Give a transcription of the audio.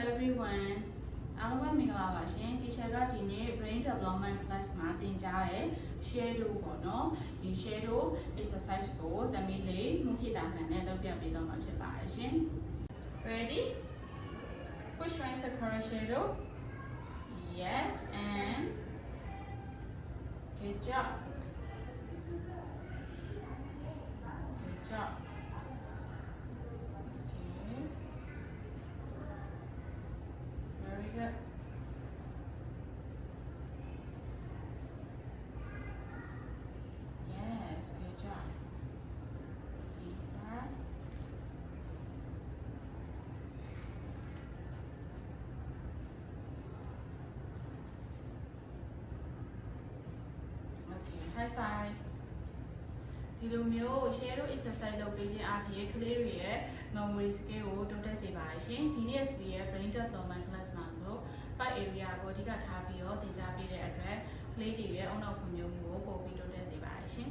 everyone. အားလုံးပဲမင်္ဂလာပါရှင် teacher ကဒီနေ့ brain development class မှာသင်ကြားတဲ့ shadow ပေါ့နော်ဒီ shadow exercise ကိုသမီးလေးမှုဖြစ်တာဆန်နဲ့လုပ်ပြပေးတော့မှာဖြစ်ပါတယ်ရှင် Ready? Which one is the correct shadow? Yes, and good job. Good job. Okay. Very good. Yes, good job. Deep breath. Okay, high five. ဒီလိုမျိုး shadow exercise လုပ်ပေးခြင်းအပြင်ကလေးတွေရဲ့ memory skill ကိုတိုးတက်စေပါတယ်ရှင် GDSB ရဲ့ brain development class မှာဆို5 area ကိုအဓိကထားပြီးတော့သင်ကြားပေးတဲ့အတွက်ကလေးတွေရဲ့အုံနောက်ဖွံ့ဖြိုးမှုကိုပိုပြီးတိုးတက်စေပါတယ်ရှင်